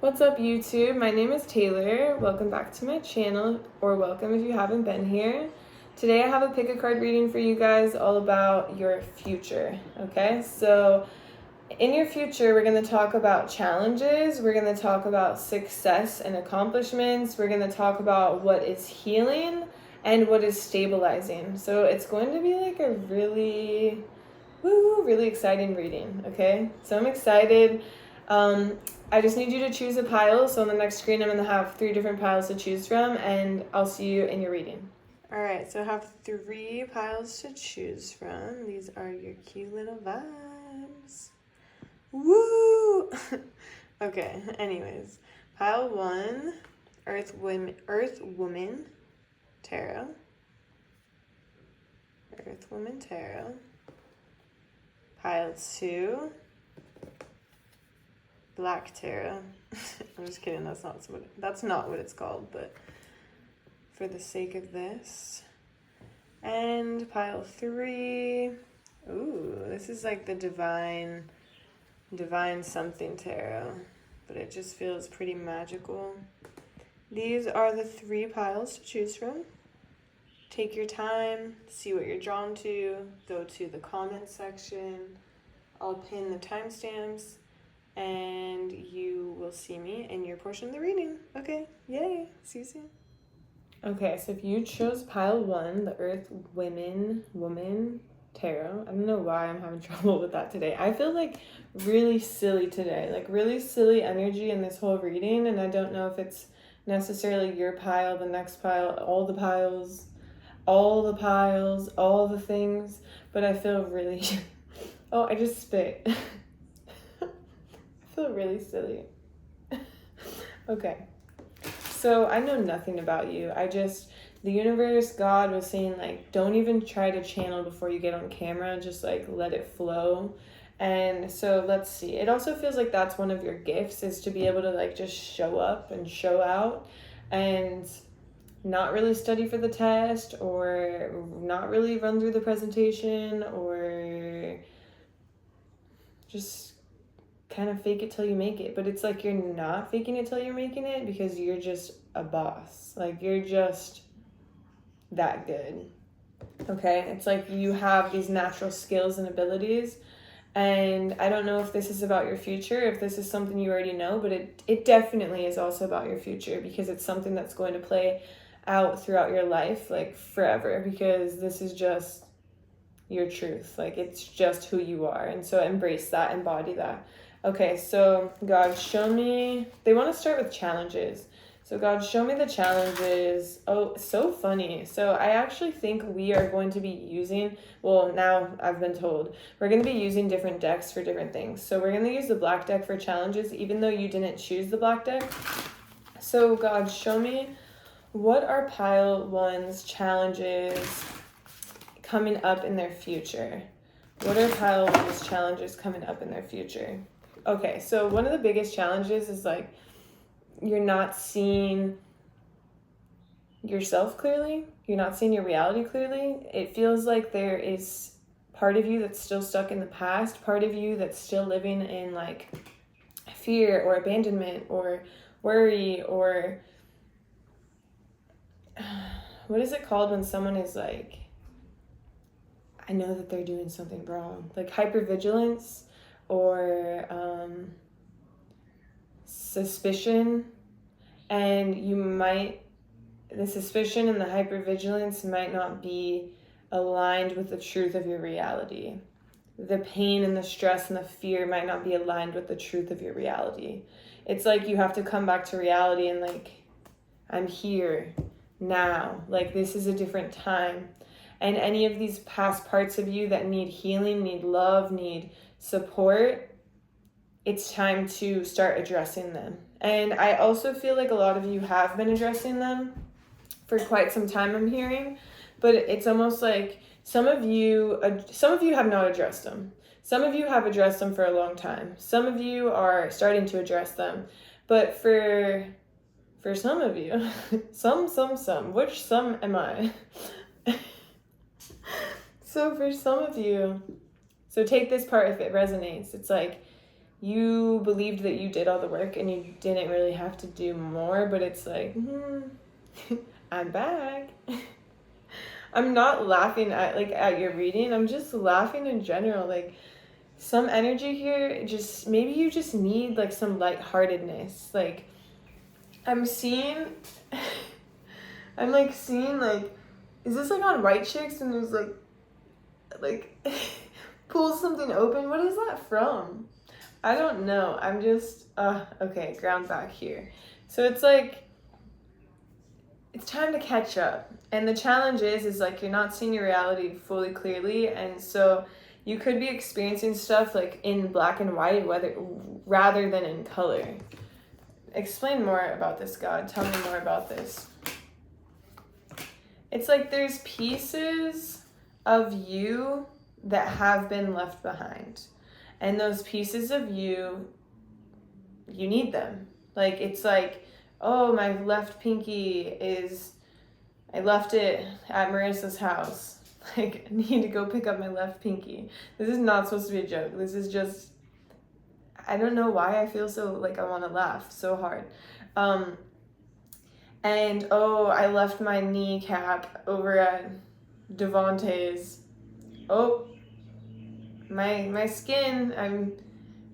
What's up, YouTube? My name is Taylor. Welcome back to my channel, or welcome if you haven't been here. Today I have a pick a card reading for you guys all about your future, okay? So in your future, we're going to talk about challenges, we're going to talk about success and accomplishments, we're going to talk about what is healing and what is stabilizing. So it's going to be like a really exciting reading, okay? So I'm excited. I just need you to choose a pile. So on the next screen, I'm going to have 3 different piles to choose from, and I'll see you in your reading. All right, so I have 3 piles to choose from. These are your cute little vibes. Woo! Okay, anyways. Pile 1, Earth Woman Tarot. Earth Woman Tarot. Pile 2, Black Tarot. I'm just kidding, that's not what it's called, but for the sake of this. And pile 3, ooh, this is like the divine something tarot, but it just feels pretty magical. These are the 3 piles to choose from. Take your time, see what you're drawn to, go to the comment section. I'll pin the timestamps, and you will see me in your portion of the reading. Okay, yay, see you soon. Okay, so if you chose pile 1, the Earth Woman Tarot, I don't know why I'm having trouble with that today. I feel like really silly today, like really silly energy in this whole reading, and I don't know if it's necessarily your pile, the next pile, all the piles, all the things, but I feel really, oh, I just spit. I feel really silly. Okay, so I know nothing about you. The universe, God was saying, like, don't even try to channel before you get on camera, just like let it flow. And so let's see. It also feels like that's one of your gifts, is to be able to like just show up and show out and not really study for the test, or not really run through the presentation, or just kind of fake it till you make it. But it's like you're not faking it till you're making it, because you're just a boss. Like, you're just that good. Okay? It's like you have these natural skills and abilities. And I don't know if this is about your future, if this is something you already know, but it definitely is also about your future, because it's something that's going to play out throughout your life, like forever, because this is just your truth. Like, it's just who you are. And so embrace that, embody that. Okay, so God, show me, they want to start with challenges. So God, show me the challenges. Oh, so funny. So I actually think we are going to be using, well, now I've been told, we're going to be using different decks for different things. So we're going to use the black deck for challenges, even though you didn't choose the black deck. So God, show me, what are pile 1's challenges coming up in their future? What are pile 1's challenges coming up in their future? Okay, so one of the biggest challenges is like you're not seeing yourself clearly. You're not seeing your reality clearly. It feels like there is part of you that's still stuck in the past, part of you that's still living in like fear or abandonment or worry, or what is it called when someone is like, I know that they're doing something wrong, like hypervigilance, or suspicion, and the suspicion and the hypervigilance might not be aligned with the truth of your reality. The pain and the stress and the fear might not be aligned with the truth of your reality. It's like you have to come back to reality and like, I'm here now, like this is a different time. And any of these past parts of you that need healing, need love, need support, it's time to start addressing them. And I also feel like a lot of you have been addressing them for quite some time, I'm hearing, but it's almost like some of you have not addressed them. Some of you have addressed them for a long time. Some of you are starting to address them. But for some of you, which some am I? So for some of you, so take this part if it resonates. It's like you believed that you did all the work and you didn't really have to do more, but it's like, I'm back. I'm not laughing at your reading. I'm just laughing in general. Like, some energy here, just maybe you just need like some lightheartedness. Like, I'm seeing like, is this like on White Chicks and there's like pulls something open? What is that from? I don't know. I'm just, okay, ground back here. So it's like, it's time to catch up. And the challenge is like, you're not seeing your reality fully clearly. And so you could be experiencing stuff like in black and white, rather than in color. Explain more about this, God. Tell me more about this. It's like there's pieces of you that have been left behind. And those pieces of you need them. Like, it's like, oh, my left pinky I left it at Marissa's house. Like, I need to go pick up my left pinky. This is not supposed to be a joke. This is just, I don't know why I feel so, like, I want to laugh so hard. And, oh, I left my kneecap over at Devontae's. Oh, my skin, I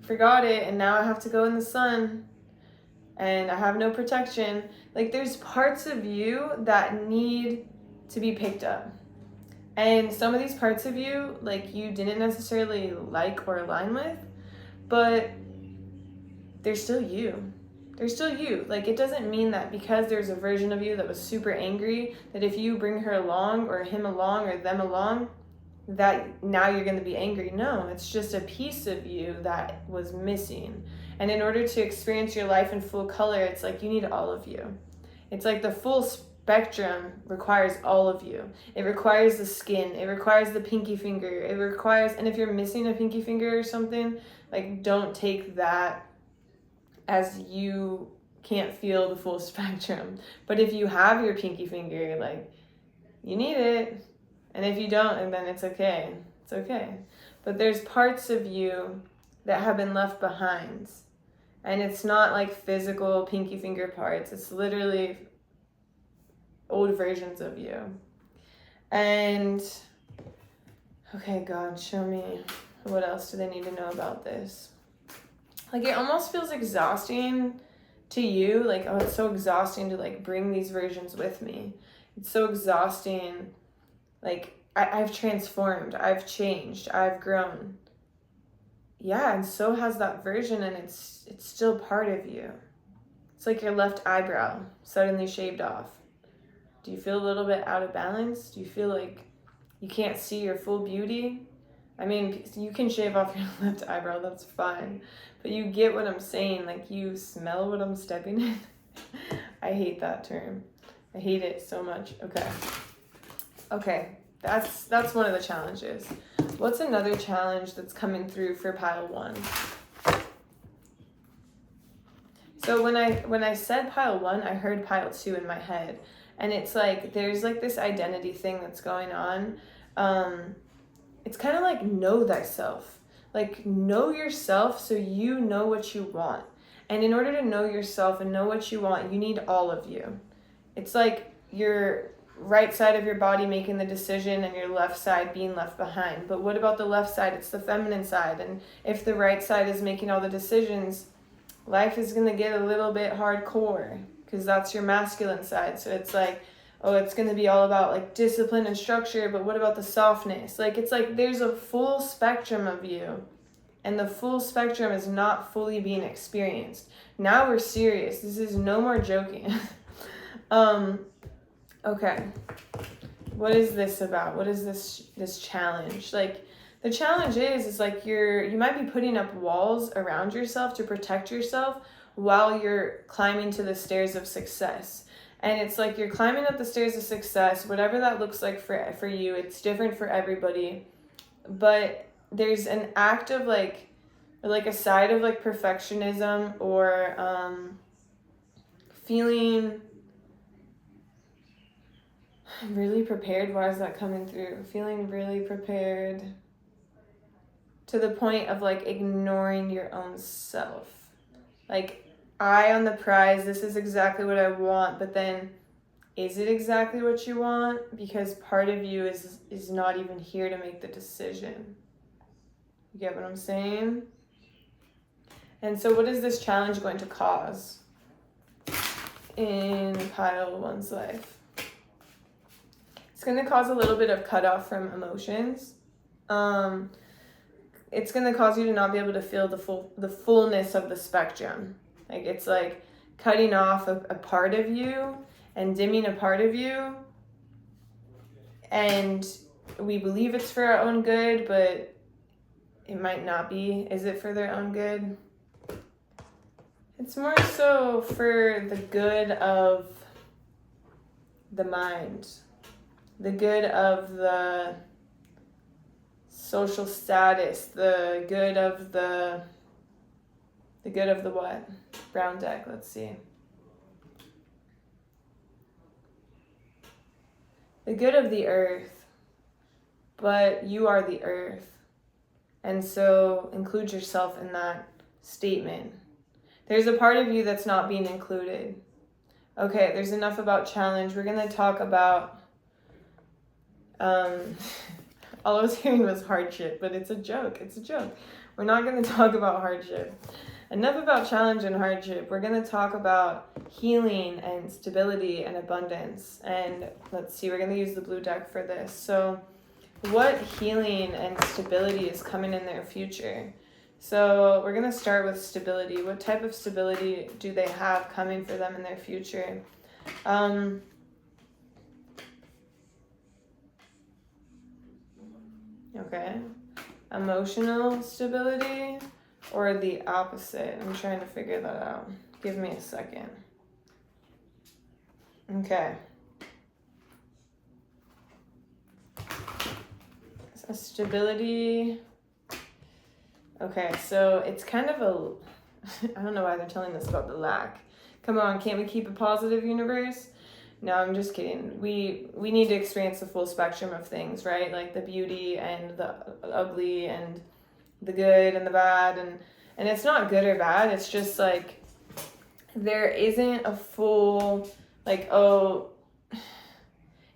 forgot it, and now I have to go in the sun, and I have no protection. Like, there's parts of you that need to be picked up. And some of these parts of you, like, you didn't necessarily like or align with, but they're still you. They're still you. Like, it doesn't mean that because there's a version of you that was super angry, that if you bring her along or him along or them along, that now you're going to be angry. No, it's just a piece of you that was missing. And in order to experience your life in full color, it's like you need all of you. It's like the full spectrum requires all of you. It requires the skin. It requires the pinky finger. It requires, and if you're missing a pinky finger or something, like, don't take that as you can't feel the full spectrum. But if you have your pinky finger, like, you need it. And if you don't, and then it's okay. It's okay. But there's parts of you that have been left behind. And it's not like physical pinky finger parts. It's literally old versions of you. And, okay, God, show me what else do they need to know about this. Like, it almost feels exhausting to you. Like, oh, it's so exhausting to, like, bring these versions with me. It's so exhausting. Like, I've transformed, I've changed, I've grown. Yeah, and so has that version, and it's still part of you. It's like your left eyebrow suddenly shaved off. Do you feel a little bit out of balance? Do you feel like you can't see your full beauty? I mean, you can shave off your left eyebrow, that's fine. But you get what I'm saying, like, you smell what I'm stepping in. I hate that term. I hate it so much. Okay. That's one of the challenges. What's another challenge that's coming through for pile 1? So when I said pile 1, I heard pile 2 in my head. And it's like, there's like this identity thing that's going on. It's kind of like know thyself. Like, know yourself so you know what you want. And in order to know yourself and know what you want, you need all of you. It's like your right side of your body making the decision and your left side being left behind. But what about the left side? It's the feminine side. And if the right side is making all the decisions, life is going to get a little bit hardcore because that's your masculine side. So it's like, oh, it's going to be all about like discipline and structure, but what about the softness? Like, it's like there's a full spectrum of you, and the full spectrum is not fully being experienced. Now we're serious. This is no more joking. Okay. What is this about? What is this challenge? Like, the challenge is like you might be putting up walls around yourself to protect yourself while you're climbing to the stairs of success. And it's like you're climbing up the stairs of success, whatever that looks like for you. It's different for everybody. But there's an act of like a side of like perfectionism or feeling really prepared. Why is that coming through? Feeling really prepared to the point of like ignoring your own self. Like, eye on the prize, this is exactly what I want, but then is it exactly what you want? Because part of you is not even here to make the decision. You get what I'm saying? And so what is this challenge going to cause in pile 1's life? It's going to cause a little bit of cutoff from emotions. It's going to cause you to not be able to feel the fullness of the spectrum. Like, it's like cutting off a part of you and dimming a part of you. And we believe it's for our own good, but it might not be. Is it for their own good? It's more so for the good of the mind, the good of the social status, the good of the what? Brown deck, let's see. The good of the earth, but you are the earth. And so include yourself in that statement. There's a part of you that's not being included. Okay, there's enough about challenge. We're going to talk about, all I was hearing was hardship, but it's a joke. It's a joke. We're not going to talk about hardship. Enough about challenge and hardship. We're going to talk about healing and stability and abundance. And let's see, we're going to use the blue deck for this. So what healing and stability is coming in their future? So we're going to start with stability. What type of stability do they have coming for them in their future? Okay. Emotional stability or the opposite? I'm trying to figure that out. Give me a second. Okay. So stability. Okay, so it's kind of I don't know why they're telling us about the lack. Come on, can't we keep a positive universe? No, I'm just kidding. We need to experience the full spectrum of things, right? Like the beauty and the ugly and the good and the bad. And it's not good or bad. It's just like there isn't a full, like,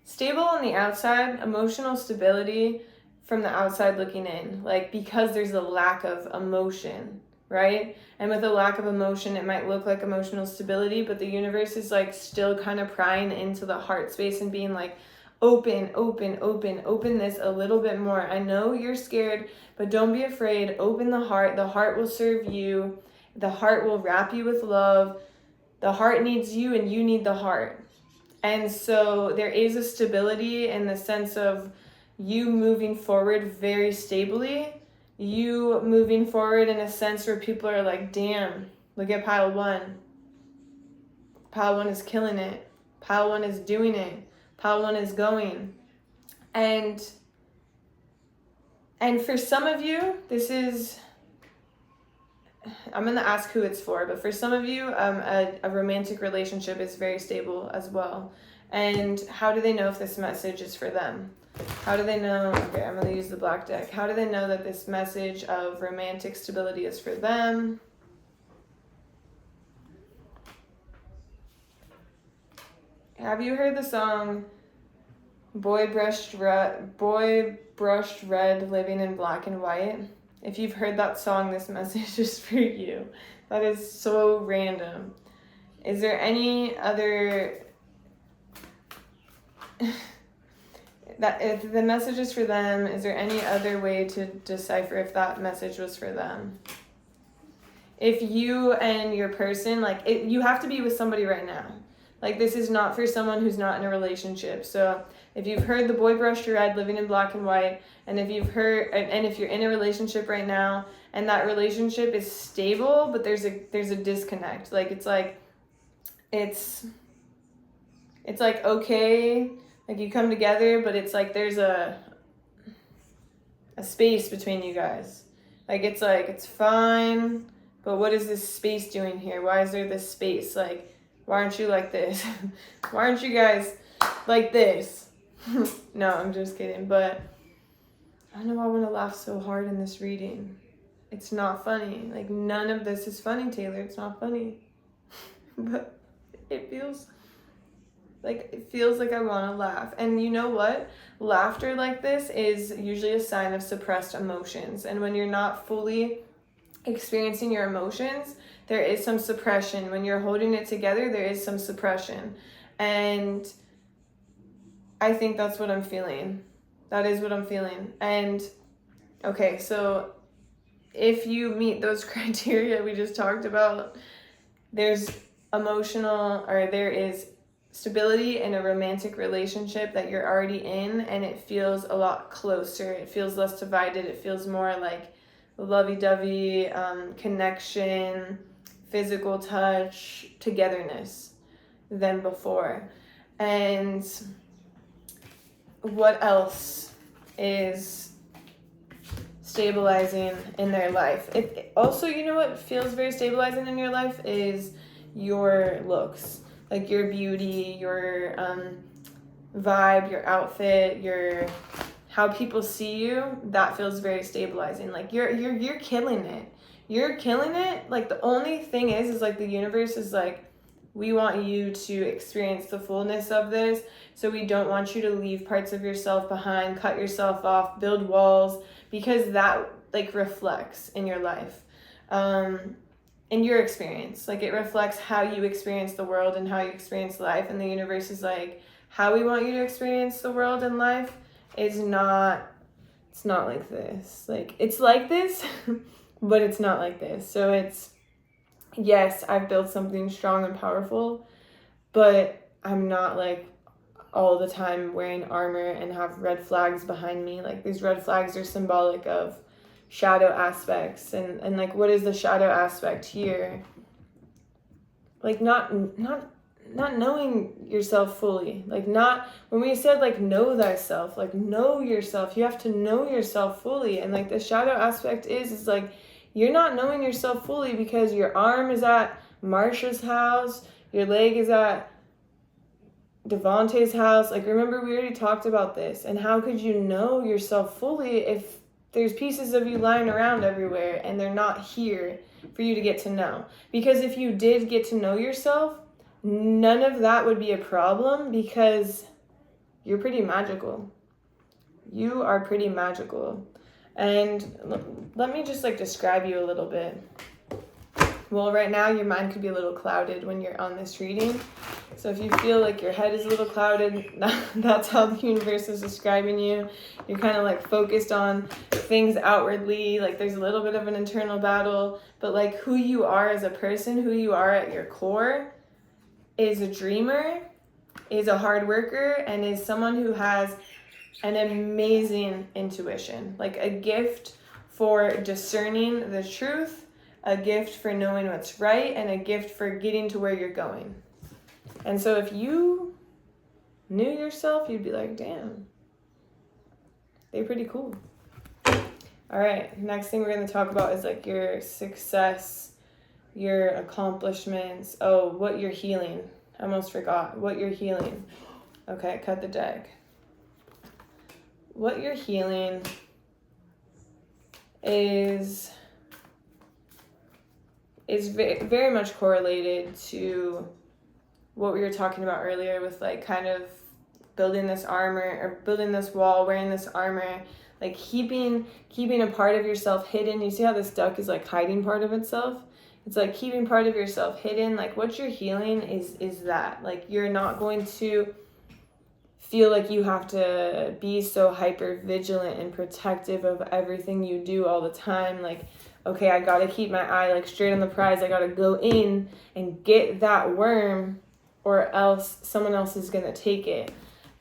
stable on the outside, emotional stability from the outside looking in. Like, because there's a lack of emotion, right? And with a lack of emotion, it might look like emotional stability, but the universe is like still kind of prying into the heart space and being like, open this a little bit more. I know you're scared, but don't be afraid. Open the heart. The heart will serve you. The heart will wrap you with love. The heart needs you and you need the heart. And so there is a stability in the sense of you moving forward very stably. You moving forward in a sense where people are like, damn, look at pile 1. Pile 1 is killing it. Pile 1 is doing it. Pile 1 is going. And for some of you, this is, I'm going to ask who it's for, but for some of you, a romantic relationship is very stable as well. And how do they know if this message is for them? How do they know? Okay, I'm going to use the black deck. How do they know that this message of romantic stability is for them? Have you heard the song Boy Brushed Red, Living in Black and White? If you've heard that song, this message is for you. That is so random. Is there any other... that if the message is for them, is there any other way to decipher if that message was for them? If you and your person, you have to be with somebody right now. Like, this is not for someone who's not in a relationship. So if you've heard the Boy Brushed Red, Living in Black and White, and if you've heard, and if you're in a relationship right now, and that relationship is stable, but there's a disconnect. Like, it's like, okay, like you come together, but it's like there's a space between you guys. Like, it's fine, but what is this space doing here? Why is there this space? Like, why aren't you like this? Why aren't you guys like this? No, I'm just kidding. But I know I want to laugh so hard in this reading. It's not funny. Like, none of this is funny, Taylor. It's not funny. But it feels like I want to laugh. And you know what? Laughter like this is usually a sign of suppressed emotions. And when you're not fully experiencing your emotions, there is some suppression. When you're holding it together, there is some suppression. And I think that's what I'm feeling. That is what I'm feeling. And okay, so if you meet those criteria we just talked about, there's there is stability in a romantic relationship that you're already in, and it feels a lot closer. It feels less divided. It feels more like lovey-dovey, connection, physical touch, togetherness than before. And what else is stabilizing in their life? It also, you know what feels very stabilizing in your life is your looks, like your beauty, your vibe, your outfit, how people see you. That feels very stabilizing. Like you're killing it. You're killing it. Like the only thing is like the universe is like, we want you to experience the fullness of this. So we don't want you to leave parts of yourself behind, cut yourself off, build walls, because that like reflects in your life, in your experience. Like it reflects how you experience the world and how you experience life. And the universe is like, how we want you to experience the world and life is not, it's not like this. Like it's like this, but it's not like this. So it's, yes, I've built something strong and powerful, but I'm not like all the time wearing armor and have red flags behind me. Like these red flags are symbolic of shadow aspects, and like what is the shadow aspect here? Like not knowing yourself fully. Like not, when we said like know thyself, like know yourself, you have to know yourself fully. And like the shadow aspect is like you're not knowing yourself fully because your arm is at Marsha's house, your leg is at Devontae's house. Like remember, we already talked about this. And how could you know yourself fully if there's pieces of you lying around everywhere and they're not here for you to get to know? Because if you did get to know yourself, none of that would be a problem because you're pretty magical. You are pretty magical. And let me just like describe you a little bit. Well, right now your mind could be a little clouded when you're on this reading. So if you feel like your head is a little clouded, that's how the universe is describing you. You're kind of like focused on things outwardly, like there's a little bit of an internal battle, but like who you are as a person, who you are at your core, is a dreamer, is a hard worker, and is someone who has an amazing intuition, like a gift for discerning the truth, a gift for knowing what's right, and a gift for getting to where you're going. And so if you knew yourself, you'd be like, damn, they're pretty cool. All right, next thing we're going to talk about is like your success, your accomplishments. Oh, what you're healing. I almost forgot what you're healing. Okay, cut the deck. What you're healing is very much correlated to what we were talking about earlier with like kind of building this armor or building this wall, wearing this armor, like keeping a part of yourself hidden. You see how this duck is like hiding part of itself? It's like keeping part of yourself hidden. Like what you're healing is that. Like you're not going to feel like you have to be so hyper vigilant and protective of everything you do all the time. Like, okay, I gotta keep my eye like straight on the prize. I gotta go in and get that worm or else someone else is gonna take it.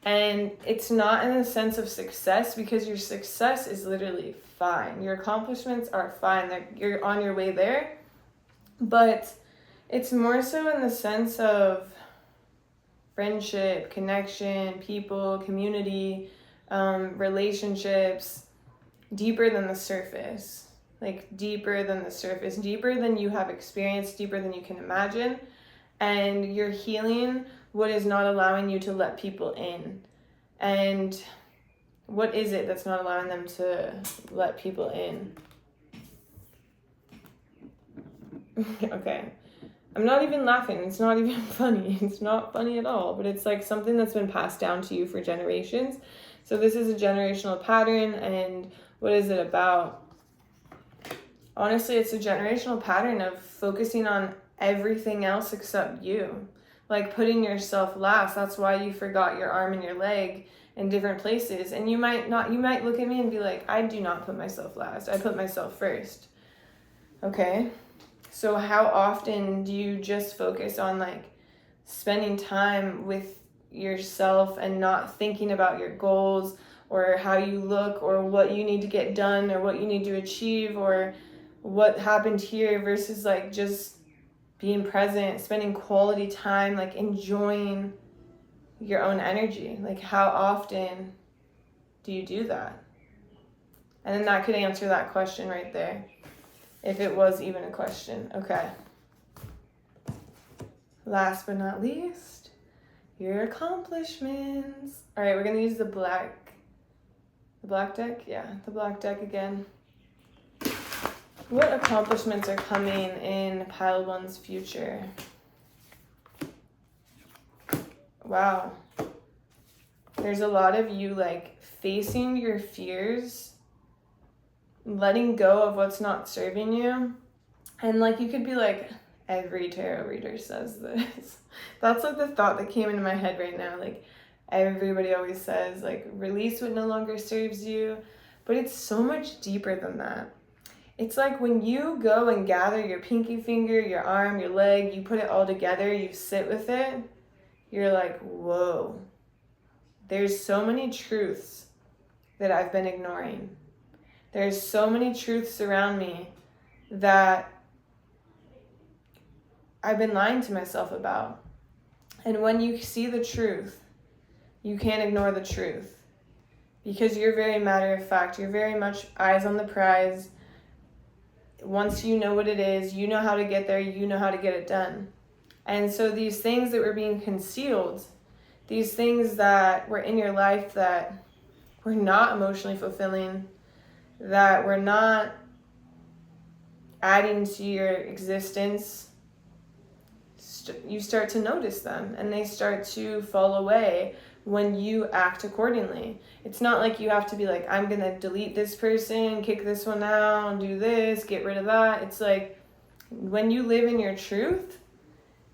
And it's not in the sense of success, because your success is literally fine. Your accomplishments are fine. You're on your way there. But it's more so in the sense of friendship, connection, people, community, relationships, deeper than the surface. Like deeper than the surface, deeper than you have experienced, deeper than you can imagine. And you're healing what is not allowing you to let people in. And What is it that's not allowing them to let people in? Okay. I'm not even laughing. It's not even funny. It's not funny at all. But it's like something that's been passed down to you for generations. So this is a generational pattern. And what is it about? Honestly, it's a generational pattern of focusing on everything else except you. Like putting yourself last. That's why you forgot your arm and your leg in different places. And you might look at me and be like, I do not put myself last. I put myself first. Okay? So how often do you just focus on like spending time with yourself and not thinking about your goals or how you look or what you need to get done or what you need to achieve or what happened here versus like just being present, spending quality time, like enjoying your own energy? Like how often do you do that? And then that could answer that question right there. If it was even a question. Okay. Last but not least, your accomplishments. All right, we're going to use the black deck? Yeah, the black deck again. What accomplishments are coming in pile one's future? Wow. There's a lot of you like facing your fears, letting go of what's not serving you. And like you could be like, every tarot reader says this. That's like the thought that came into my head right now. Like everybody always says like release what no longer serves you, but it's so much deeper than that. It's like when you go and gather your pinky finger, your arm, your leg, you put it all together, you sit with it, you're like, whoa, there's so many truths that I've been ignoring. There's so many truths around me that I've been lying to myself about. And when you see the truth, you can't ignore the truth because you're very matter of fact. You're very much eyes on the prize. Once you know what it is, you know how to get there, you know how to get it done. And so these things that were being concealed, these things that were in your life that were not emotionally fulfilling, that were not adding to your existence, you start to notice them and they start to fall away when you act accordingly. It's not like you have to be like, I'm going to delete this person, kick this one out, do this, get rid of that. It's like when you live in your truth,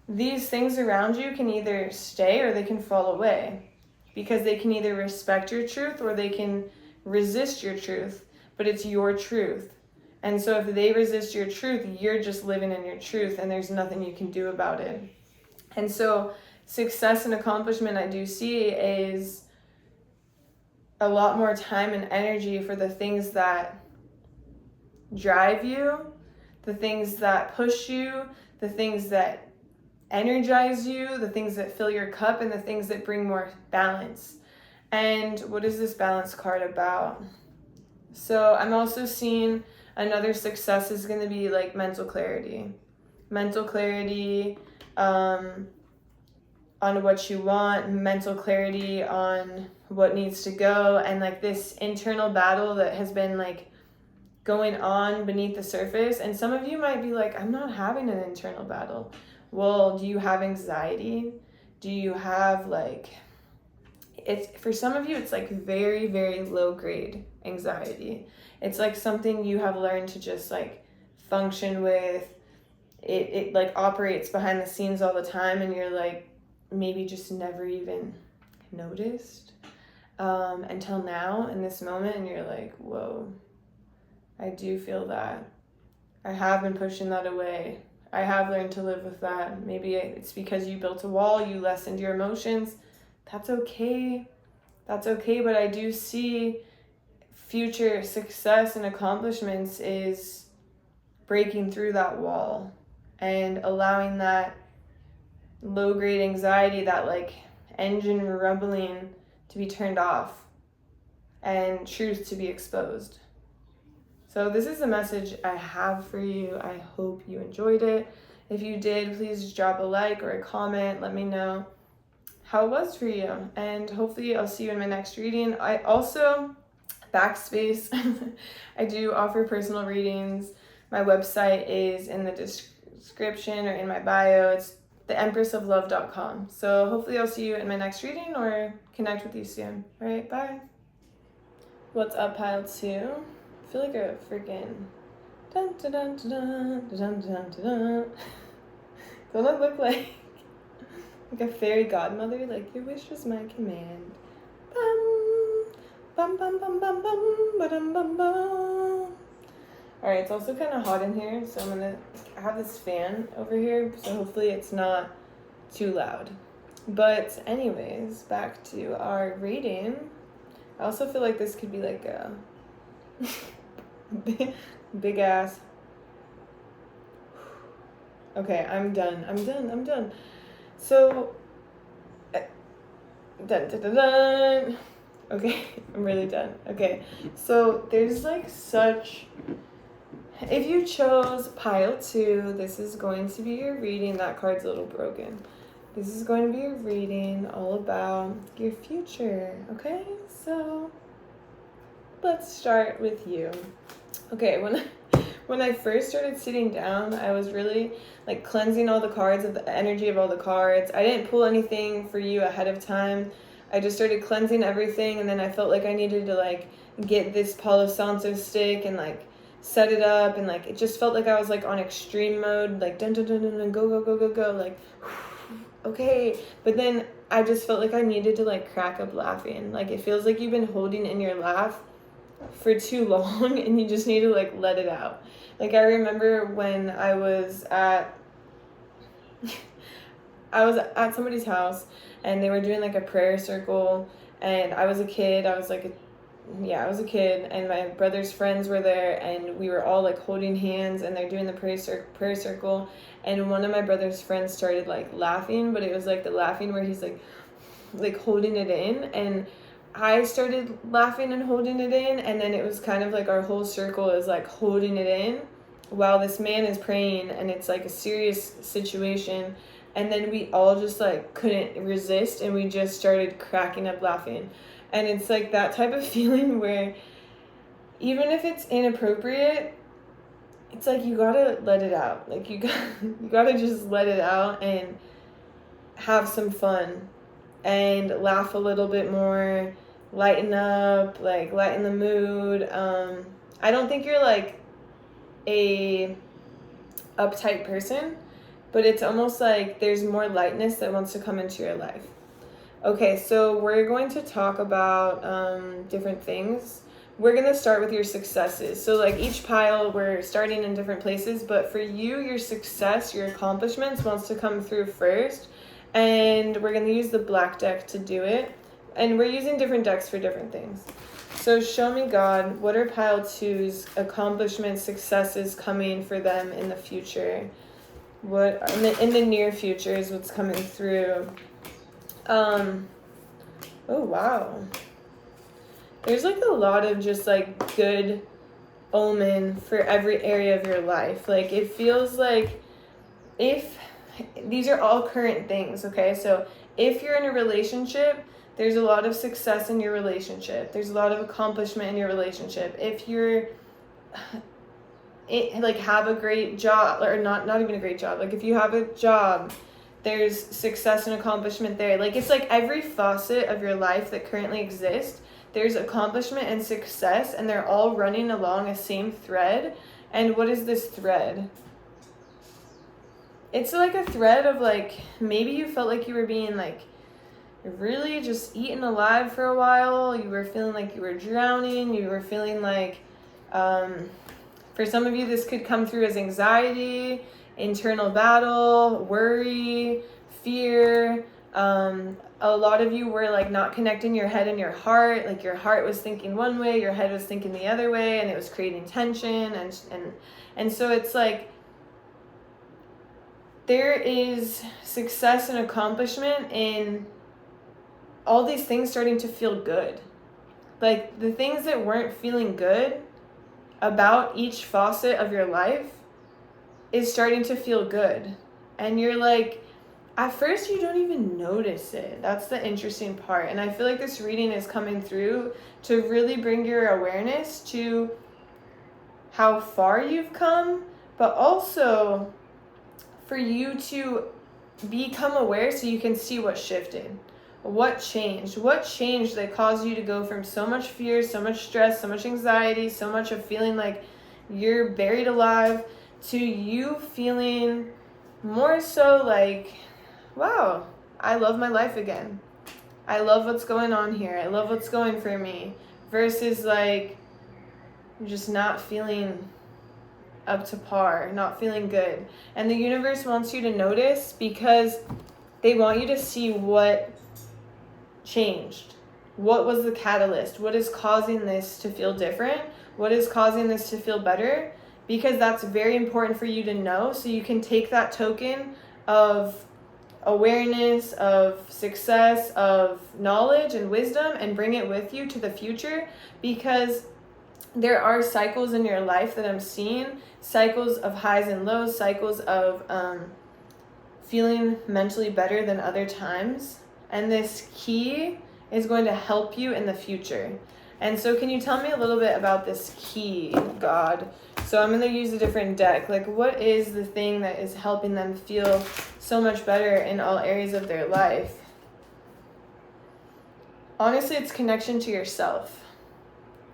these things around you can either stay or they can fall away because they can either respect your truth or they can resist your truth, but it's your truth. And so if they resist your truth, you're just living in your truth and there's nothing you can do about it. And so success and accomplishment I do see is a lot more time and energy for the things that drive you, the things that push you, the things that energize you, the things that fill your cup, and the things that bring more balance. And what is this balance card about? So I'm also seeing another success is going to be like mental clarity on what you want, mental clarity on what needs to go, and like this internal battle that has been like going on beneath the surface. And some of you might be like, I'm not having an internal battle. Well, do you have anxiety? Do you have like, it's for some of you, it's like very, very low grade anxiety. It's like something you have learned to just like function with. It like operates behind the scenes all the time and you're like maybe just never even noticed until now in this moment, and you're like, whoa, I do feel that. I have been pushing that away. I have learned to live with that. Maybe it's because you built a wall, you lessened your emotions. That's okay. That's okay, but I do see future success and accomplishments is breaking through that wall and allowing that low-grade anxiety, that like engine rumbling, to be turned off and truth to be exposed. So this is the message I have for you. I hope you enjoyed it. If you did, please drop a like or a comment. Let me know how it was for you. And hopefully I'll see you in my next reading. I also, backspace, I do offer personal readings. My website is in the description or in my bio. It's theempressoflove.com. So hopefully I'll see you in my next reading or connect with you soon. All right, bye. What's up, pile 2? I feel like a freaking dun dun dun dun dun dun dun dun. Don't I look like a fairy godmother? Like, your wish was my command. Bum bum bum bum bum bum bum bum. Alright, it's also kind of hot in here, so I'm gonna have this fan over here, so hopefully it's not too loud. But anyways, back to our reading. I also feel like this could be like a big ass. Okay, I'm done. So, dun dun dun dun. Okay, I'm really done. Okay, so there's like such, if you chose pile 2, this is going to be your reading. That card's a little broken. This is going to be your reading all about your future, okay? So let's start with you. Okay, when I first started sitting down, I was really like cleansing all the cards of the energy of all the cards. I didn't pull anything for you ahead of time. I just started cleansing everything, and then I felt like I needed to like get this Palo Santo stick and like set it up, and like it just felt like I was like on extreme mode, like dun dun dun dun, dun go go go go go, like okay. But then I just felt like I needed to like crack up laughing. Like it feels like you've been holding in your laugh for too long and you just need to like let it out. Like I remember when I was at somebody's house and they were doing like a prayer circle, and I was a kid. I was a kid, and my brother's friends were there, and we were all like holding hands, and they're doing the prayer circle, and one of my brother's friends started like laughing, but it was like the laughing where he's like holding it in, and I started laughing and holding it in, and then it was kind of like our whole circle is like holding it in while this man is praying, and it's like a serious situation, and then we all just like couldn't resist, and we just started cracking up laughing. And it's like that type of feeling where even if it's inappropriate, it's like you gotta let it out. Like you gotta just let it out and have some fun and laugh a little bit more, lighten up, like lighten the mood. I don't think you're like a uptight person, but it's almost like there's more lightness that wants to come into your life. Okay, so we're going to talk about different things. We're going to start with your successes. So like each pile, we're starting in different places, but for you, your success, your accomplishments wants to come through first. And we're going to use the black deck to do it. And we're using different decks for different things. So show me, God, what are pile 2's accomplishments, successes coming for them in the future? What in the near future is what's coming through. Oh wow, there's like a lot of just like good omen for every area of your life. Like it feels like if these are all current things, okay? So if you're in a relationship, there's a lot of success in your relationship. There's a lot of accomplishment in your relationship. If you're like have a great job, or not even a great job, like if you have a job, there's success and accomplishment there. Like it's like every facet of your life that currently exists, there's accomplishment and success, and they're all running along a same thread. And what is this thread? It's like a thread of like, maybe you felt like you were being like really just eaten alive for a while. You were feeling like you were drowning. You were feeling like, for some of you, this could come through as anxiety, internal battle, worry, fear. A lot of you were like not connecting your head and your heart. Like your heart was thinking one way, your head was thinking the other way, and it was creating tension. And so it's like there is success and accomplishment in all these things starting to feel good. Like the things that weren't feeling good about each facet of your life is starting to feel good. And you're like, at first you don't even notice it. That's the interesting part. And I feel like this reading is coming through to really bring your awareness to how far you've come, but also for you to become aware so you can see what shifted. What changed that caused you to go from so much fear, so much stress, so much anxiety, so much of feeling like you're buried alive, to you feeling more so like, wow, I love my life again. I love what's going on here. I love what's going for me. Versus like just not feeling up to par, not feeling good. And the universe wants you to notice because they want you to see what changed. What was the catalyst? What is causing this to feel different? What is causing this to feel better? Because that's very important for you to know, so you can take that token of awareness, of success, of knowledge and wisdom and bring it with you to the future, because there are cycles in your life that I'm seeing, cycles of highs and lows, cycles of feeling mentally better than other times. And this key is going to help you in the future. And so can you tell me a little bit about this key, God? So I'm going to use a different deck. Like, what is the thing that is helping them feel so much better in all areas of their life? Honestly, it's connection to yourself.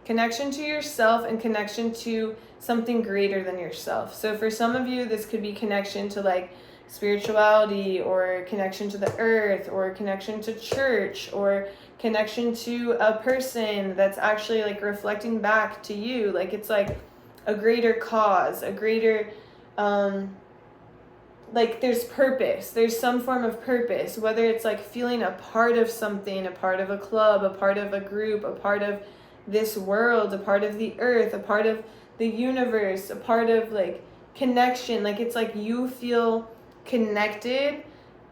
Connection to yourself and connection to something greater than yourself. So for some of you, this could be connection to like spirituality, or connection to the earth, or connection to church, or connection to a person that's actually like reflecting back to you. Like it's like a greater cause, a greater, like there's purpose, there's some form of purpose, whether it's like feeling a part of something, a part of a club, a part of a group, a part of this world, a part of the earth, a part of the universe, a part of like connection. Like it's like you feel connected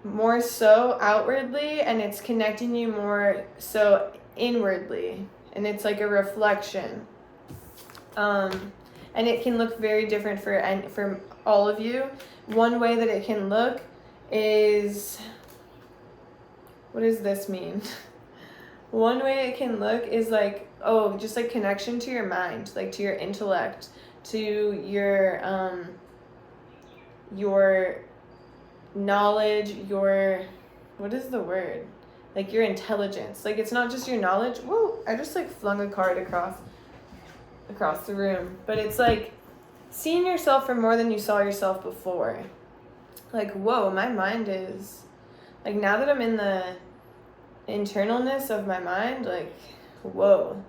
more so outwardly, and it's connecting you more so inwardly, and it's like a reflection. And it can look very different for all of you. One way that it can look is, what does this mean? One way it can look is like, just like connection to your mind, like to your intellect, to your knowledge, what is the word? Like your intelligence. Like it's not just your knowledge. Whoa, I just like flung a card across the room. But it's like seeing yourself for more than you saw yourself before. Like, whoa, my mind is, like now that I'm in the internalness of my mind, like, whoa.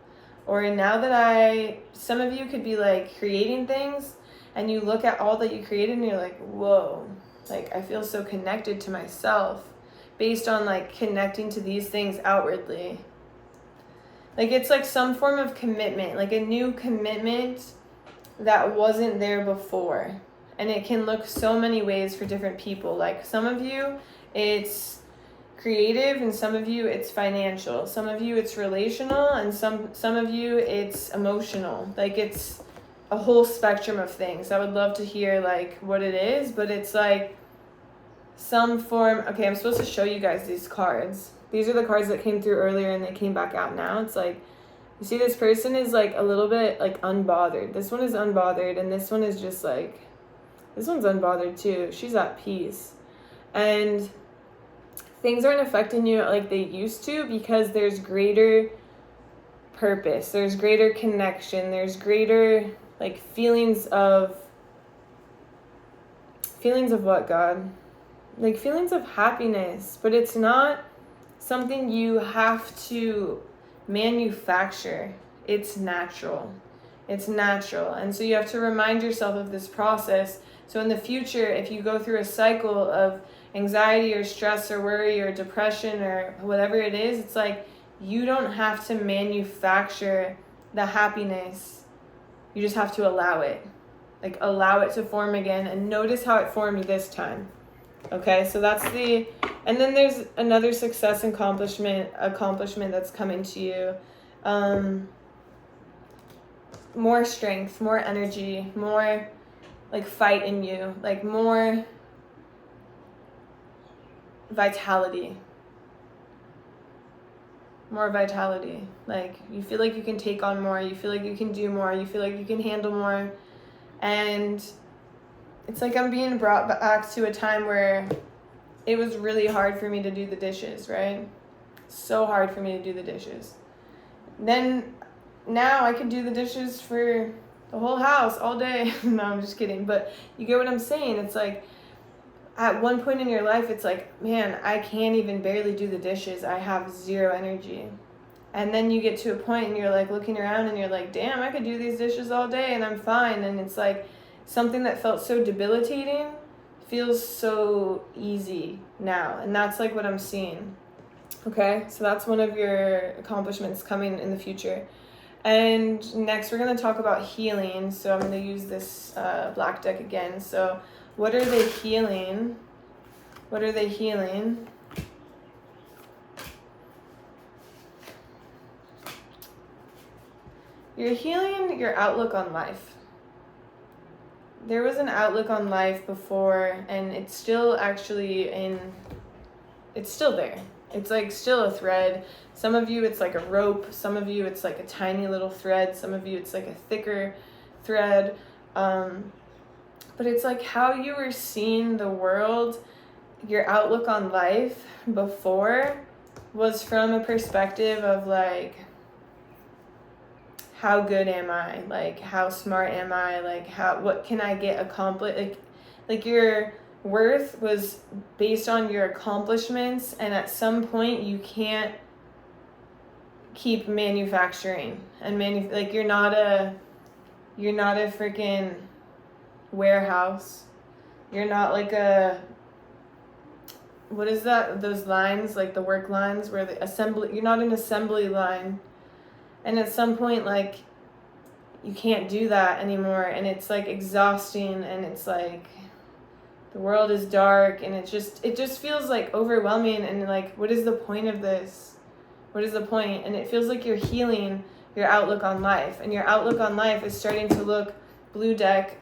Or now that some of you could be like creating things, and you look at all that you created and you're like, whoa, like I feel so connected to myself based on like connecting to these things outwardly. Like it's like some form of commitment, like a new commitment that wasn't there before. And it can look so many ways for different people. Like some of you, it's creative, and some of you it's financial, some of you it's relational, and some of you it's emotional. Like it's a whole spectrum of things. I would love to hear like what it is, but it's like some form. Okay, I'm supposed to show you guys these cards. These are the cards that came through earlier and they came back out now. It's like, you see this person is like a little bit like unbothered. This one is unbothered, and this one is just like, this one's unbothered too. She's at peace. And things aren't affecting you like they used to, because there's greater purpose, there's greater connection, there's greater like feelings of what, God? Like feelings of happiness, but it's not something you have to manufacture. It's natural. And so you have to remind yourself of this process. So in the future, if you go through a cycle of anxiety or stress or worry or depression or whatever it is, it's like you don't have to manufacture the happiness. You just have to allow it. Like allow it to form again, and notice how it formed this time. Okay, so that's and then there's another success and accomplishment that's coming to you. More strength, more energy, more like fight in you, like more vitality. More vitality. Like, you feel like you can take on more, you feel like you can do more, you feel like you can handle more. And it's like I'm being brought back to a time where it was really hard for me to do the dishes, right? So hard for me to do the dishes. Then now I can do the dishes for the whole house all day. No, I'm just kidding. But you get what I'm saying? It's like, at one point in your life, it's like, man, I can't even barely do the dishes. I have zero energy. And then you get to a point and you're like looking around and you're like, damn, I could do these dishes all day and I'm fine. And it's like something that felt so debilitating feels so easy now. And that's like what I'm seeing. Okay, so that's one of your accomplishments coming in the future. And next we're going to talk about healing. So I'm going to use this black deck again. So what are they healing? What are they healing? You're healing your outlook on life. There was an outlook on life before, and it's still actually it's still there. It's like still a thread. Some of you it's like a rope. Some of you it's like a tiny little thread. Some of you it's like a thicker thread. But it's like how you were seeing the world, your outlook on life before was from a perspective of like, how good am I? Like, how smart am I? Like, what can I get accomplished? Like your worth was based on your accomplishments, and at some point you can't keep manufacturing and like you're not a freaking warehouse. You're not like a, what is that, those lines, like the work lines where the assembly, you're not an assembly line. And at some point, like, you can't do that anymore, and it's like exhausting, and it's like the world is dark, and it just feels like overwhelming, and like, what is the point of this? What is the point? And it feels like you're healing your outlook on life, and your outlook on life is starting to look, blue deck,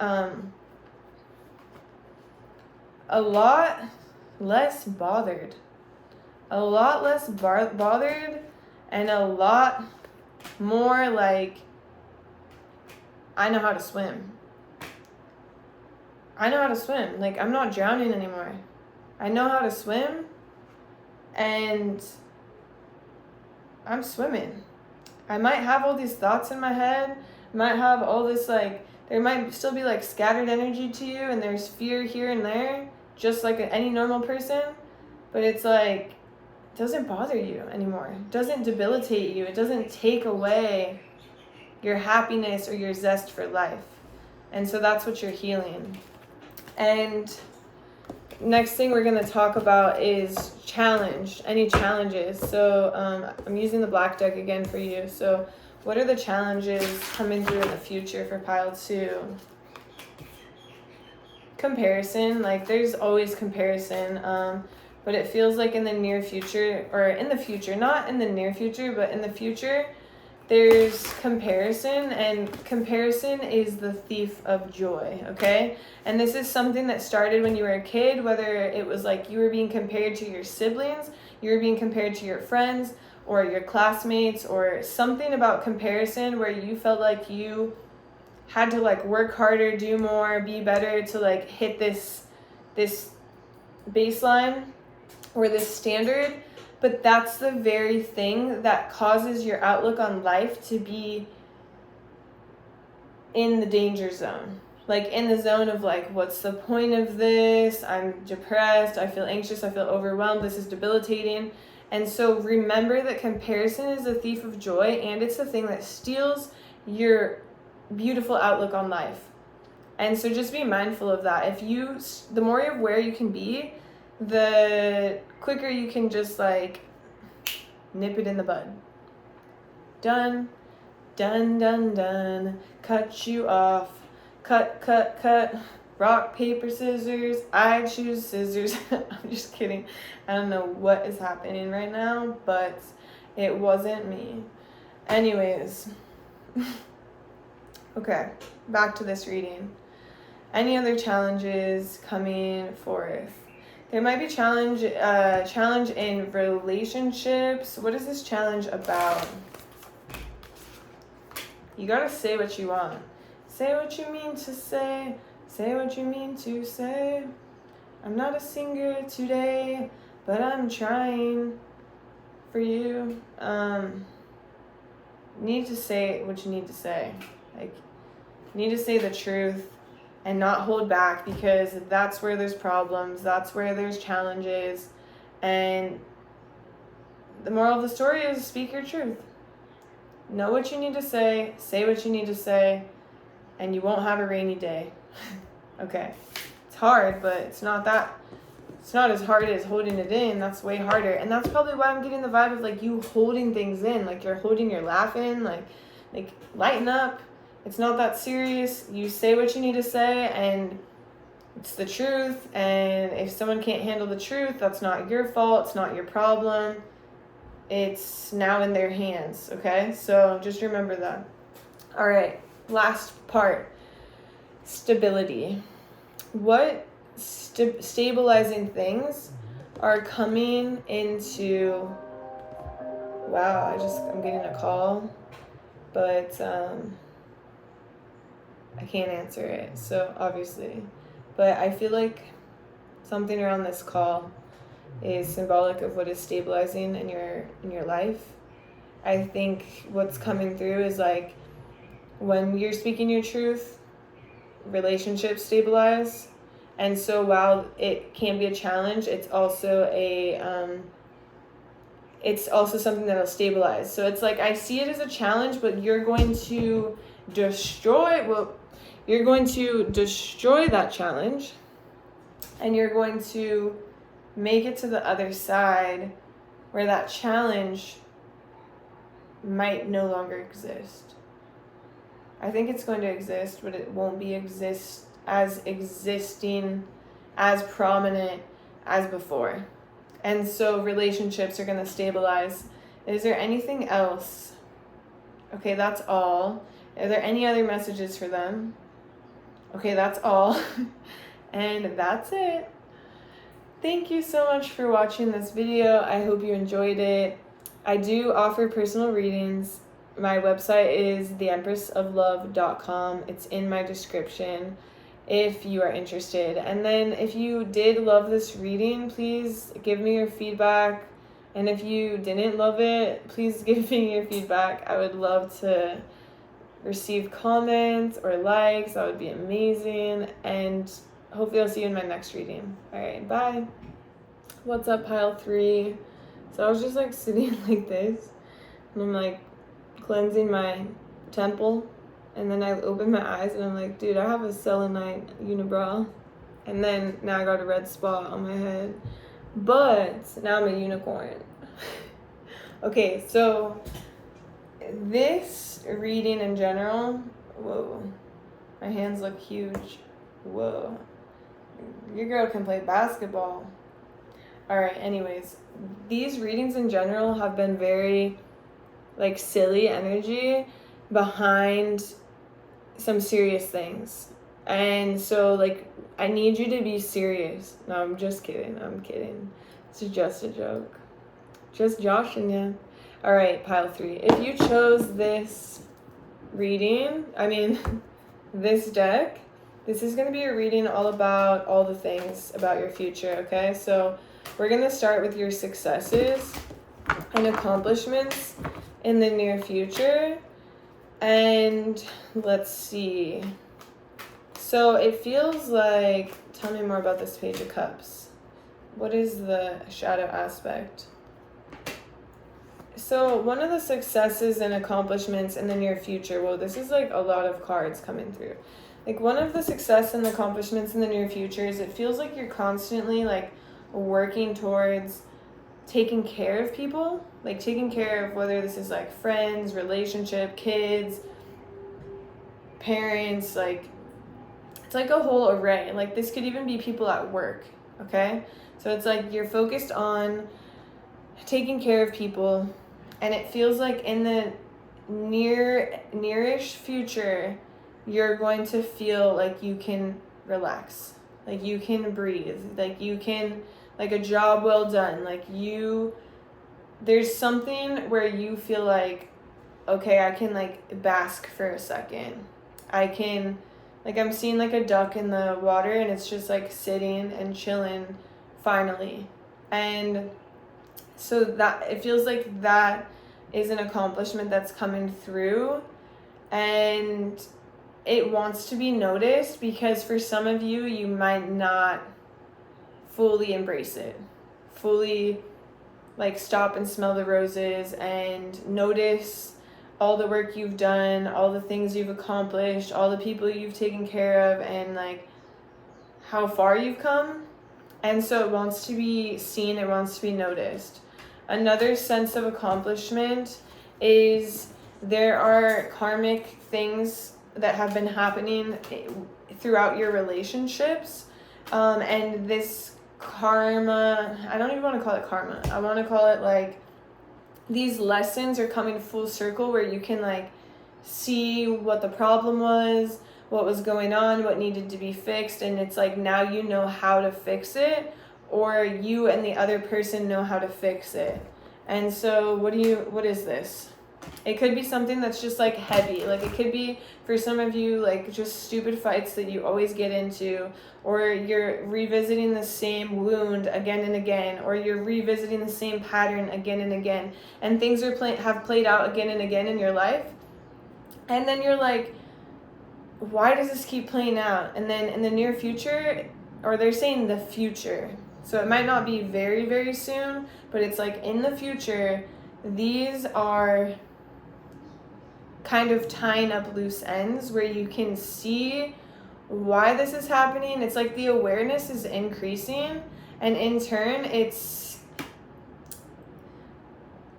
a lot less bothered. A lot less bothered, and a lot more like, I know how to swim. I know how to swim. Like, I'm not drowning anymore. I know how to swim, and I'm swimming. I might have all these thoughts in my head, might have all this, like, there might still be like scattered energy to you, and there's fear here and there, just like any normal person, but it's like, it doesn't bother you anymore. It doesn't debilitate you. It doesn't take away your happiness or your zest for life. And so that's what you're healing. And next thing we're going to talk about is challenge, any challenges. So I'm using the black deck again for you. So what are the challenges coming through in the future for pile 2? Comparison, like there's always comparison, but it feels like in the near future, or in the future, not in the near future, but in the future, there's comparison, and comparison is the thief of joy, okay? And this is something that started when you were a kid, whether it was like you were being compared to your siblings, you were being compared to your friends, or your classmates, or something about comparison where you felt like you had to like work harder, do more, be better to like hit this baseline or this standard. But that's the very thing that causes your outlook on life to be in the danger zone. Like in the zone of like, what's the point of this? I'm depressed, I feel anxious, I feel overwhelmed, this is debilitating. And so remember that comparison is a thief of joy, and it's the thing that steals your beautiful outlook on life. And so just be mindful of that. The more aware you can be, the quicker you can just like nip it in the bud. Done, done, done, done. Cut you off. Cut, cut, cut. Rock, paper, scissors. I choose scissors. I'm just kidding. I don't know what is happening right now, but it wasn't me. Anyways. Okay, back to this reading. Any other challenges coming forth? There might be challenge in relationships. What is this challenge about? You gotta say what you want. Say what you mean to say. Say what you mean to say. I'm not a singer today, but I'm trying for you. Need to say what you need to say. Like, you need to say the truth and not hold back, because that's where there's problems. That's where there's challenges. And the moral of the story is speak your truth. Know what you need to say what you need to say, and you won't have a rainy day. Okay. It's hard, but it's not as hard as holding it in. That's way harder. And that's probably why I'm getting the vibe of like you holding things in. Like you're holding your laugh in. Like lighten up. It's not that serious. You say what you need to say, and it's the truth. And if someone can't handle the truth, that's not your fault. It's not your problem. It's now in their hands, okay? So just remember that. All right, last part. Stability. What stabilizing things are coming into... Wow, I'm getting a call, but I can't answer it, so obviously. But I feel like something around this call is symbolic of what is stabilizing in your life. I think what's coming through is like when you're speaking your truth, relationships stabilize. And so while it can be a challenge, it's also something that'll stabilize. So it's like I see it as a challenge, but you're going to destroy that challenge, and you're going to make it to the other side where that challenge might no longer exist. I think it's going to exist, but it won't be existing as prominent as before. And so relationships are going to stabilize. Is there anything else? Okay, that's all. Are there any other messages for them? Okay, that's all. And that's it. Thank you so much for watching this video. I hope you enjoyed it. I do offer personal readings. My website is theempressoflove.com. It's in my description if you are interested. And then if you did love this reading, please give me your feedback. And if you didn't love it, please give me your feedback. I would love to receive comments or likes. That would be amazing. And hopefully I'll see you in my next reading. All right, bye. What's up, pile 3? So I was just like sitting like this, and I'm like cleansing my temple, and then I open my eyes and I'm like, dude, I have a selenite unibrow, and then now I got a red spot on my head, but now I'm a unicorn. Okay, so this reading in general, whoa, my hands look huge. Whoa, your girl can play basketball. All right, anyways, these readings in general have been very like silly energy behind some serious things. And so like I need you to be serious. No, I'm just kidding. I'm kidding. It's just a joke. Just joshing you. All right, pile 3. If you chose this reading, this deck, this is going to be a reading all about all the things about your future, okay? So we're going to start with your successes and accomplishments in the near future. And let's see. So it feels like, tell me more about this Page of Cups. What is the shadow aspect? So one of the successes and accomplishments in the near future, well, this is like a lot of cards coming through. Like one of the success and accomplishments in the near future is it feels like you're constantly like working towards taking care of people, like taking care of whether this is like friends, relationship, kids, parents, like it's like a whole array. Like this could even be people at work, okay? So it's like you're focused on taking care of people, and it feels like in the nearish future, you're going to feel like you can relax, Like you can breathe. Like you can, like a job well done. Like there's something where you feel like, okay, I can like bask for a second. I can, like I'm seeing like a duck in the water and it's just like sitting and chilling finally. And so that it feels like that is an accomplishment that's coming through, and it wants to be noticed because for some of you, you might not fully embrace it, fully like stop and smell the roses and notice all the work you've done, all the things you've accomplished, all the people you've taken care of, and like how far you've come. And so it wants to be seen, it wants to be noticed. Another sense of accomplishment is there are karmic things that have been happening throughout your relationships. And this karma, I don't even want to call it karma. I want to call it like these lessons are coming full circle where you can like see what the problem was, what was going on, what needed to be fixed, and it's like now you know how to fix it, or you and the other person know how to fix it. And so what is this? It could be something that's just like heavy. Like it could be for some of you like just stupid fights that you always get into, or you're revisiting the same wound again and again, or you're revisiting the same pattern again and again, and things have played out again and again in your life. And then you're like, why does this keep playing out? And then in the near future, or they're saying the future, so it might not be very, very soon, but it's like in the future, these are kind of tying up loose ends where you can see why this is happening. It's like the awareness is increasing, and in turn, it's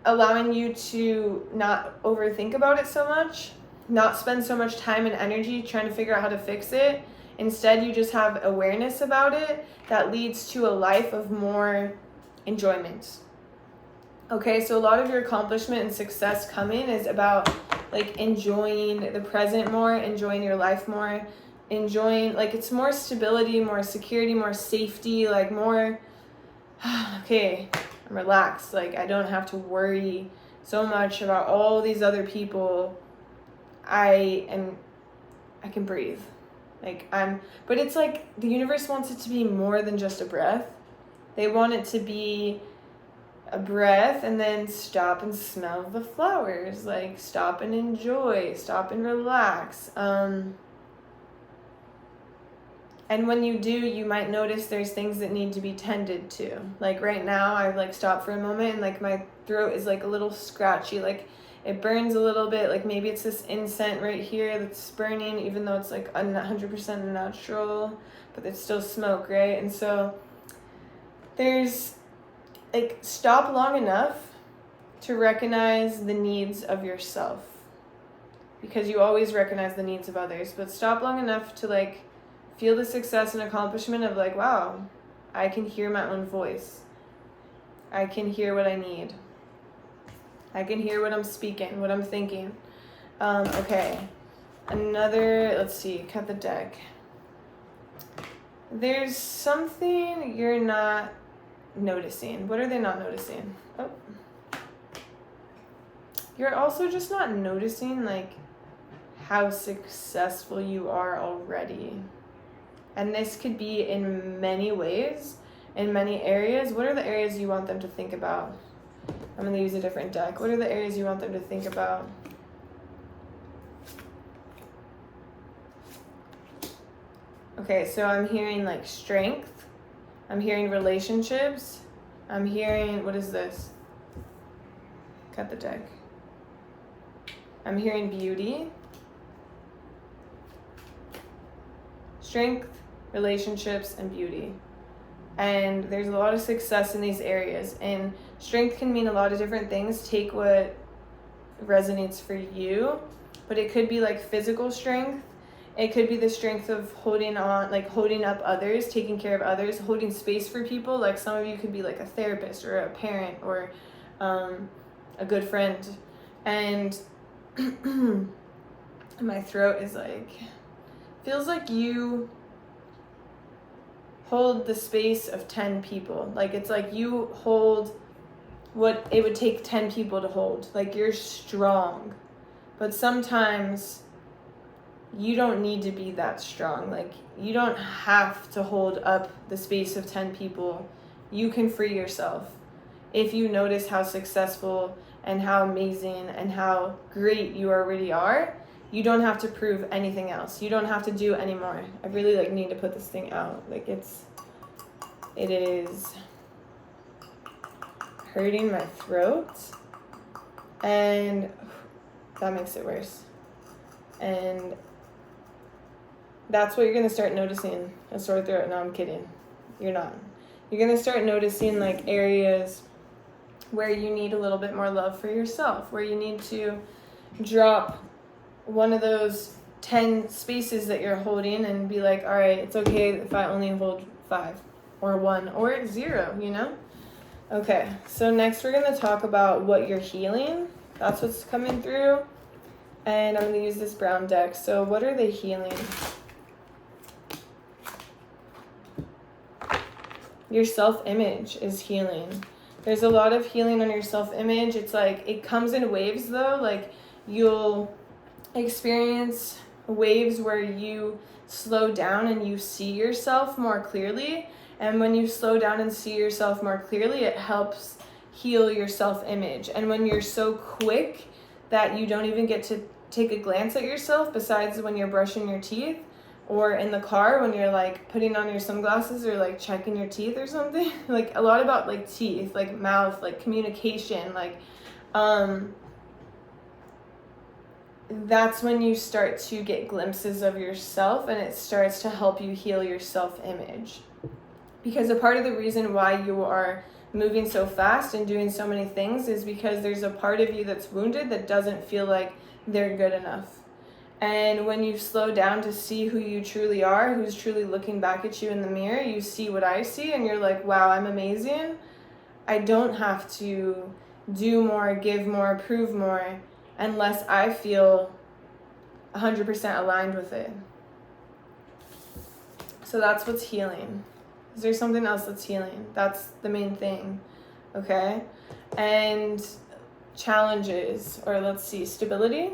allowing you to not overthink about it so much, not spend so much time and energy trying to figure out how to fix it. Instead, you just have awareness about it that leads to a life of more enjoyment. Okay, so a lot of your accomplishment and success coming is about like enjoying the present more, enjoying your life more, enjoying, like it's more stability, more security, more safety, like more, okay, I'm relaxed. Like I don't have to worry so much about all these other people. I can breathe. But it's like the universe wants it to be more than just a breath. They want it to be a breath and then stop and smell the flowers, like stop and enjoy, stop and relax. And when you do, you might notice there's things that need to be tended to. Like right now, I've like stopped for a moment and like my throat is like a little scratchy, like it burns a little bit, like maybe it's this incense right here that's burning, even though it's like 100% natural, but it's still smoke, right? And so there's like, stop long enough to recognize the needs of yourself, because you always recognize the needs of others, but stop long enough to like feel the success and accomplishment of like, wow, I can hear my own voice. I can hear what I need. I can hear what I'm speaking, what I'm thinking. Okay. Let's see, cut the deck. There's something you're not noticing. What are they not noticing? Oh. You're also just not noticing like how successful you are already. And this could be in many ways, in many areas. What are the areas you want them to think about? I'm going to use a different deck. What are the areas you want them to think about? Okay, so I'm hearing like strength. I'm hearing relationships. I'm hearing, what is this? Cut the deck. I'm hearing beauty. Strength, relationships, and beauty. And there's a lot of success in these areas. And strength can mean a lot of different things. Take what resonates for you. But it could be like physical strength. It could be the strength of holding on, like holding up others, taking care of others, holding space for people. Like some of you could be like a therapist or a parent or a good friend. And my throat is like, feels like you hold the space of 10 people. Like, it's like you hold what it would take 10 people to hold. Like, you're strong. But sometimes you don't need to be that strong. Like, you don't have to hold up the space of 10 people. You can free yourself. If you notice how successful and how amazing and how great you already are, you don't have to prove anything else. You don't have to do anymore. I really like need to put this thing out. Like, it is hurting my throat, and that makes it worse. And that's what you're going to start noticing, a sore throat. No, I'm kidding. You're not. You're going to start noticing like areas where you need a little bit more love for yourself, where you need to drop one of those 10 spaces that you're holding and be like, all right, it's okay if I only hold 5 or 1 or 0, you know? Okay, so next we're going to talk about what you're healing. That's what's coming through. And I'm going to use this brown deck. So what are they healing? Your self-image is healing. There's a lot of healing on your self-image. It's like, it comes in waves though. Like, you'll experience waves where you slow down and you see yourself more clearly. And when you slow down and see yourself more clearly, it helps heal your self-image. And when you're so quick that you don't even get to take a glance at yourself, besides when you're brushing your teeth or in the car when you're like putting on your sunglasses or like checking your teeth or something, like a lot about like teeth, like mouth, like communication, like that's when you start to get glimpses of yourself, and it starts to help you heal your self-image. Because a part of the reason why you are moving so fast and doing so many things is because there's a part of you that's wounded that doesn't feel like they're good enough. And when you slow down to see who you truly are, who's truly looking back at you in the mirror, you see what I see, and you're like, wow, I'm amazing. I don't have to do more, give more, prove more, unless I feel 100% aligned with it. So that's what's healing. Is there something else that's healing? That's the main thing, okay? And challenges, or let's see, stability.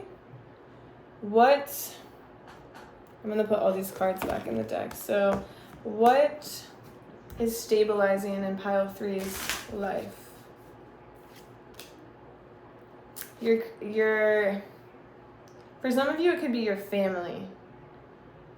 I'm going to put all these cards back in the deck. So what is stabilizing in pile 3's life? For some of you, it could be your family.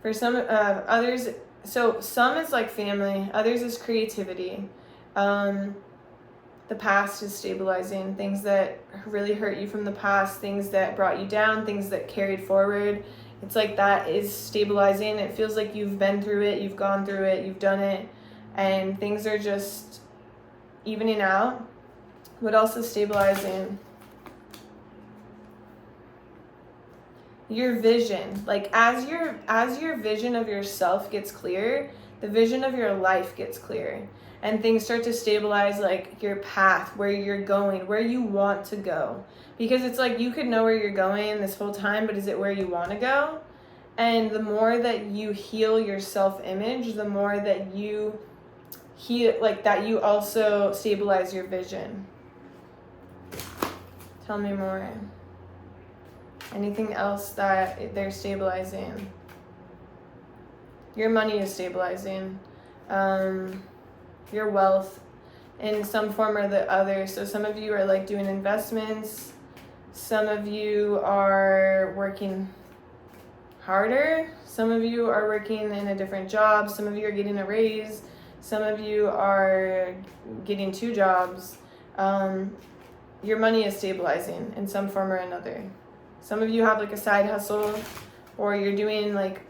For some others, so some is like family, others is creativity. The past is stabilizing, things that really hurt you from the past, things that brought you down, things that carried forward. It's like that is stabilizing. It feels like you've been through it, you've gone through it, you've done it, and things are just evening out. What else is stabilizing? Your vision. Like, as your vision of yourself gets clearer, the vision of your life gets clearer. And things start to stabilize, like your path, where you're going, where you want to go. Because it's like you could know where you're going this whole time, but is it where you want to go? And the more that you heal your self-image, the more that you heal, like that you also stabilize your vision. Tell me more. Anything else that they're stabilizing? Your money is stabilizing. Your wealth in some form or the other. So some of you are like doing investments. Some of you are working harder. Some of you are working in a different job. Some of you are getting a raise. Some of you are getting 2 jobs. Your money is stabilizing in some form or another. Some of you have like a side hustle, or you're doing like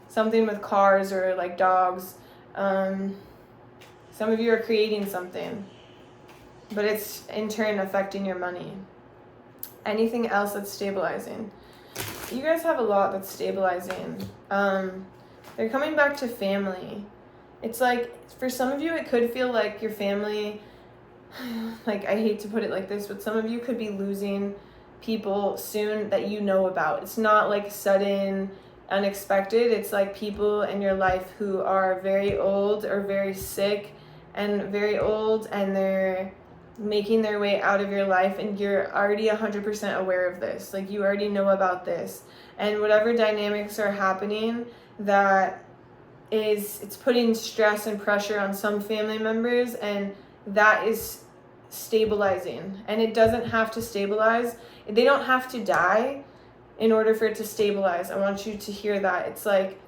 something with cars or like dogs. Some of you are creating something, but it's in turn affecting your money. Anything else that's stabilizing? You guys have a lot that's stabilizing. They're coming back to family. It's like, for some of you, it could feel like your family, like, I hate to put it like this, but some of you could be losing people soon that you know about. It's not like sudden, unexpected. It's like people in your life who are very old or very sick and very old, and they're making their way out of your life, and you're already 100% aware of this. Like, you already know about this, and whatever dynamics are happening that it's putting stress and pressure on some family members, and that is stabilizing. And it doesn't have to stabilize. They don't have to die in order for it to stabilize. I want you to hear that. It's like,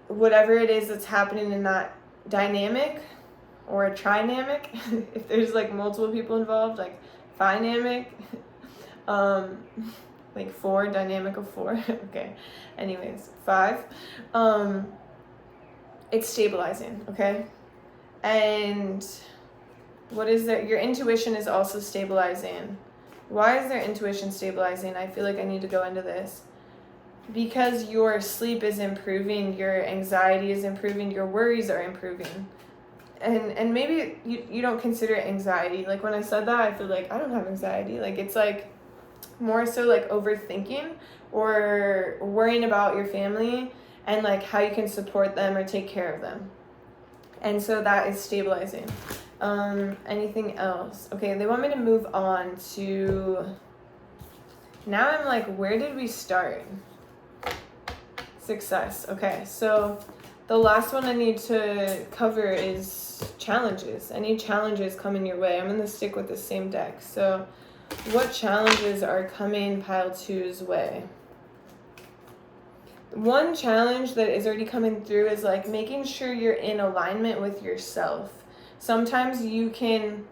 whatever it is that's happening in that dynamic, or a trinamic, if there's like multiple people involved, like finamic, like 4, dynamic of 4. Okay, anyways, 5. It's stabilizing, okay? And what is there? Your intuition is also stabilizing. Why is their intuition stabilizing? I feel like I need to go into this. Because your sleep is improving, your anxiety is improving, your worries are improving. And maybe you don't consider it anxiety. Like, when I said that, I feel like I don't have anxiety. Like, it's like more so like overthinking or worrying about your family and like how you can support them or take care of them. And so that is stabilizing. Anything else? Okay, they want me to move on to, now I'm like, where did we start? Success. Okay, so the last one I need to cover is challenges. Any challenges coming your way? I'm going to stick with the same deck. So what challenges are coming pile 2's way? One challenge that is already coming through is like making sure you're in alignment with yourself. Sometimes you can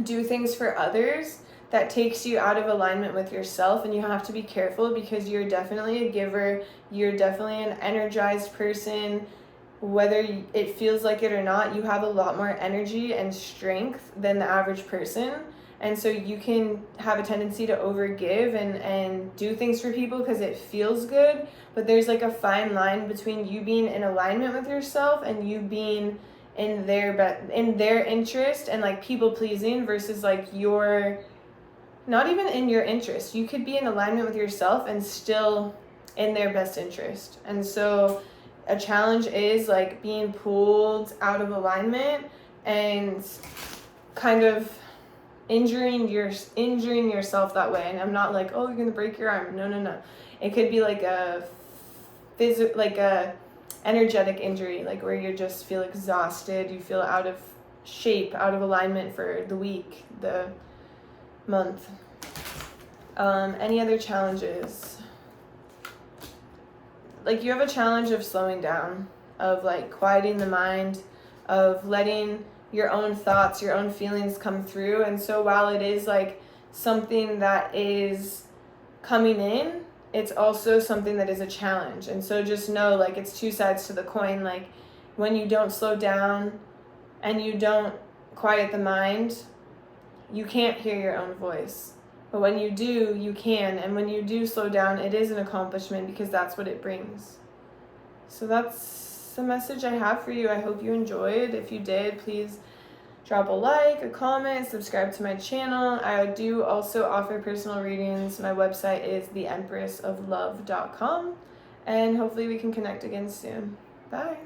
do things for others that takes you out of alignment with yourself, and you have to be careful because you're definitely a giver. You're definitely an energized person. Whether it feels like it or not, you have a lot more energy and strength than the average person. And so you can have a tendency to overgive and do things for people because it feels good. But there's like a fine line between you being in alignment with yourself and you being in their interest and like people pleasing versus like your, not even in your interest. You could be in alignment with yourself and still in their best interest. And so a challenge is like being pulled out of alignment and kind of injuring yourself that way. And I'm not like, oh, you're gonna break your arm. No. It could be like a energetic injury, like where you just feel exhausted, you feel out of shape, out of alignment for the week, the month. Any other challenges? Like, you have a challenge of slowing down, of like quieting the mind, of letting your own thoughts, your own feelings come through. And so while it is like something that is coming in, it's also something that is a challenge. And so just know, like, it's two sides to the coin. Like, when you don't slow down and you don't quiet the mind, you can't hear your own voice. But when you do, you can. And when you do slow down, it is an accomplishment because that's what it brings. So that's the message I have for you. I hope you enjoyed. If you did, please drop a like, a comment, subscribe to my channel. I do also offer personal readings. My website is theempressoflove.com. And hopefully we can connect again soon. Bye.